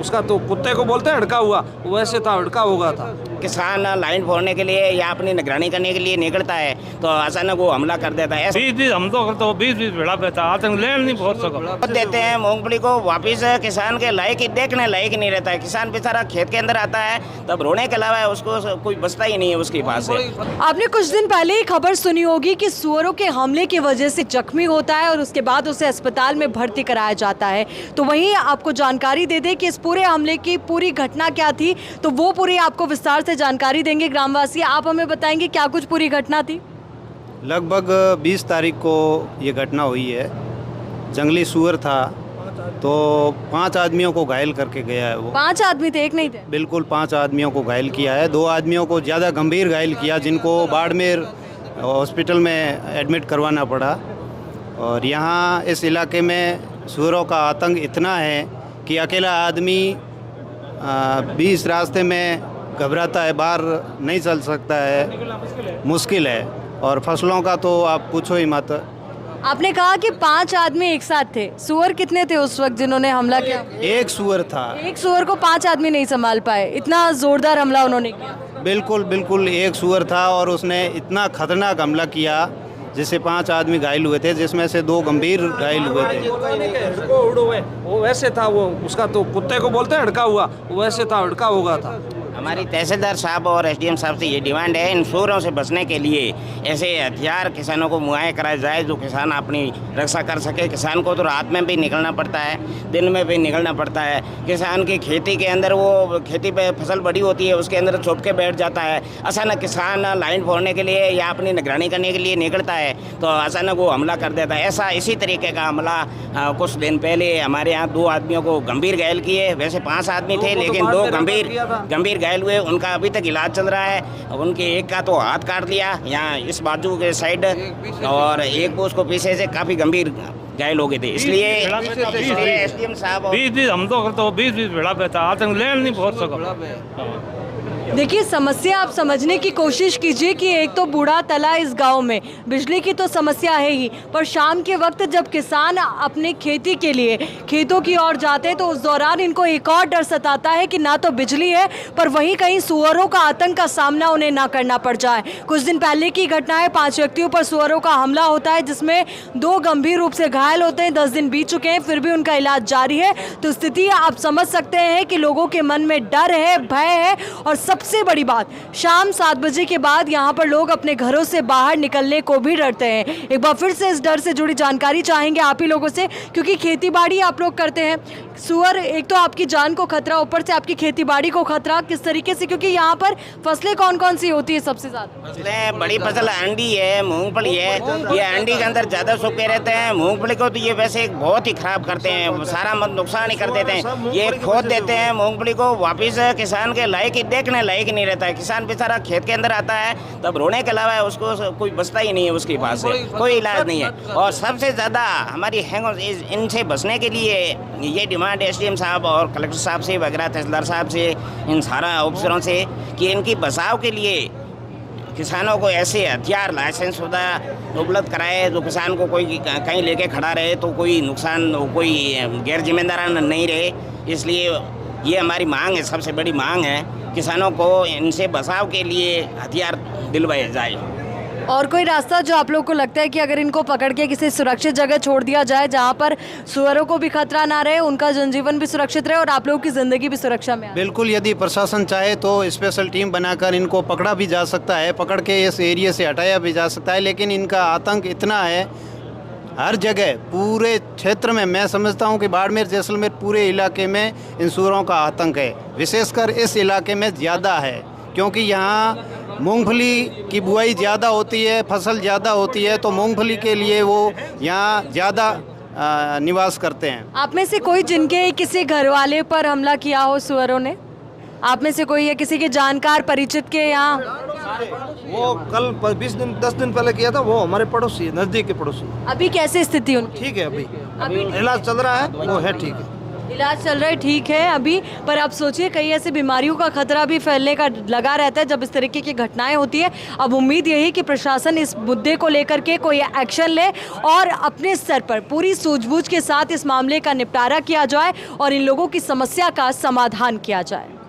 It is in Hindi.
उसका तो कुत्ते को बोलते हैं हड़का हुआ, वैसे था, हड़का होगा था। किसान लाइन फोड़ने के लिए या अपनी निगरानी करने के लिए निकलता है तो अचानक वो हमला कर देता है। बीस हम तो 20 भेड़ा बेचा, आतंक लेन नहीं पहुंच सका। देते हैं मूंगफली को वापिस, किसान के लायक ही देखने लायक नहीं रहता है। किसान बेचारा खेत के अंदर आता है तब रोने के अलावा उसको कोई बचता ही नहीं है उसके पास से। आपने कुछ दिन पहले ही खबर सुनी होगी कि सुअरों के हमले की वजह से जख्मी होता है और उसके बाद उसे अस्पताल में भर्ती कराया जाता है। तो वहीं आपको जानकारी दे दें कि इस पूरे हमले की पूरी घटना क्या थी, तो वो पूरी आपको विस्तार से जानकारी देंगे ग्रामवासी। आप हमें बताएंगे क्या कुछ पूरी घटना थी। लगभग 20 तारीख को ये घटना हुई है। जंगली सुअर था तो 5 आदमियों को घायल करके गया है वो। 5 आदमी थे, एक नहीं थे? बिल्कुल 5 आदमियों को घायल किया है। 2 आदमियों को ज़्यादा गंभीर घायल किया, जिनको बाड़मेर हॉस्पिटल में एडमिट करवाना पड़ा। और यहाँ इस इलाके में सुअरों का आतंक इतना है कि अकेला आदमी 20 रास्ते में घबराता है, बाहर नहीं चल सकता है, मुश्किल है। और फसलों का तो आप पूछो ही मत। आपने कहा कि 5 आदमी एक साथ थे, सुअर कितने थे उस वक्त जिन्होंने हमला किया? एक सुअर था। एक सुअर को 5 आदमी नहीं संभाल पाए, इतना जोरदार हमला उन्होंने किया। बिल्कुल बिल्कुल एक सुअर था और उसने इतना खतरनाक हमला किया जिससे 5 आदमी घायल हुए थे, जिसमें से 2 गंभीर घायल हुए थे। वो वैसे था, वो उसका तो कुत्ते को बोलते हैं हड़का हुआ, वैसे था, हड़का होगा था। हमारी तहसीलदार साहब और एसडीएम साहब से ये डिमांड है, इन सुअरों से बचने के लिए ऐसे हथियार किसानों को मुहैया कराया जाए जो किसान अपनी रक्षा कर सके। किसान को तो रात में भी निकलना पड़ता है, दिन में भी निकलना पड़ता है। किसान की खेती के अंदर वो खेती पे फसल बड़ी होती है, उसके अंदर छुप के बैठ जाता है। अचानक किसान लाइन फोड़ने के लिए या अपनी निगरानी करने के लिए निकलता है तो अचानक वो हमला कर देता है। ऐसा इसी तरीके का हमला कुछ दिन पहले हमारे यहाँ 2 आदमियों को गंभीर घायल किए। वैसे 5 आदमी थे लेकिन 2 गंभीर घायल हुए। उनका अभी तक इलाज चल रहा है। उनके एक का तो हाथ काट लिया यहाँ इस बाजू के साइड, और एक को उसको पीछे से काफ़ी गंभीर घायल हो गए थे। इसलिए एसडीएम साहब 20 हम तो 20 भेड़ा बेचा, आतंक लेन नहीं पहुंच सका। देखिए, समस्या आप समझने की कोशिश कीजिए कि एक तो बूढ़ा तला इस गांव में बिजली की तो समस्या है ही, पर शाम के वक्त जब किसान अपने खेती के लिए खेतों की ओर जाते हैं तो उस दौरान इनको एक और डर सताता है कि ना तो बिजली है पर वहीं कहीं सुअरों का आतंक का सामना उन्हें ना करना पड़ जाए। कुछ दिन पहले की घटना है, 5 व्यक्तियों पर सुअरों का हमला होता है जिसमें 2 गंभीर रूप से घायल होते हैं। 10 दिन बीत चुके हैं फिर भी उनका इलाज जारी है। तो स्थिति आप समझ सकते हैं कि लोगों के मन में डर है, भय है, और सबसे बड़ी बात, शाम 7 बजे के बाद यहाँ पर लोग अपने घरों से बाहर निकलने को भी डरते हैं। एक बार फिर से इस डर से जुड़ी जानकारी चाहेंगे आप ही लोगों से, क्योंकि खेती बाड़ी आप लोग करते हैं। सुअर एक तो आपकी जान को खतरा, ऊपर से आपकी खेती बाड़ी को खतरा। किस तरीके से, क्योंकि यहाँ पर फसलें कौन कौन सी होती है सबसे ज्यादा? फसलें बड़ी फसल अंडी है, मूंगफली है। ये अंडी के अंदर ज्यादा सूखे रहते हैं। मूंगफली को तो ये वैसे बहुत ही खराब करते हैं, सारा नुकसान ही कर देते हैं। ये खोद देते हैं मूंगफली को वापिस, किसान के लायक ही देखने लायक नहीं रहता है। किसान बेचारा खेत के अंदर आता है तब रोने के अलावा उसको कोई बचता ही नहीं है उसके पास से, कोई इलाज नहीं है। और सबसे ज़्यादा हमारी इनसे बचने के लिए ये डिमांड एसडीएम साहब और कलेक्टर साहब से वगैरह, तहसीलदार साहब से, इन सारा अफसरों से कि इनकी बचाव के लिए किसानों को ऐसे हथियार लाइसेंस शुदा उपलब्ध कराए जो किसान को कोई कहीं लेके खड़ा रहे तो कोई नुकसान, कोई गैर जिम्मेदाराना नहीं रहे। इसलिए ये हमारी मांग है, सबसे बड़ी मांग है, किसानों को इनसे बचाव के लिए हथियार दिलवाए जाए। और कोई रास्ता जो आप लोग को लगता है कि अगर इनको पकड़ के किसी सुरक्षित जगह छोड़ दिया जाए जहां पर सुअरों को भी खतरा ना रहे, उनका जनजीवन भी सुरक्षित रहे और आप लोगों की ज़िंदगी भी सुरक्षा में आए? बिल्कुल, यदि प्रशासन चाहे तो स्पेशल टीम बनाकर इनको पकड़ा भी जा सकता है, पकड़ के इस एरिया से हटाया भी जा सकता है। लेकिन इनका आतंक इतना है हर जगह, पूरे क्षेत्र में। मैं समझता हूं कि बाड़मेर, जैसलमेर, पूरे इलाके में इन सुअरों का आतंक है। विशेषकर इस इलाके में ज़्यादा है क्योंकि यहाँ मूंगफली की बुआई ज़्यादा होती है, फसल ज़्यादा होती है, तो मूंगफली के लिए वो यहाँ ज़्यादा निवास करते हैं। आप में से कोई जिनके किसी घर वाले पर हमला किया हो सुअरों ने, आप में से कोई या किसी के जानकार परिचित के यहाँ? वो कल 10 दिन पहले किया था, वो हमारे पड़ोसी है, नजदीक के पड़ोसी। अभी कैसे स्थिति उनकी? ठीक है, अभी इलाज चल रहा है, वो है ठीक है। इलाज चल रहा है, ठीक है अभी, पर आप सोचिए कई ऐसी बीमारियों का खतरा भी फैलने का लगा रहता है जब इस तरीके की घटनाएं होती है। अब उम्मीद यही कि प्रशासन इस मुद्दे को लेकर के कोई एक्शन ले और अपने स्तर पर पूरी सूझबूझ के साथ इस मामले का निपटारा किया जाए और इन लोगों की समस्या का समाधान किया जाए।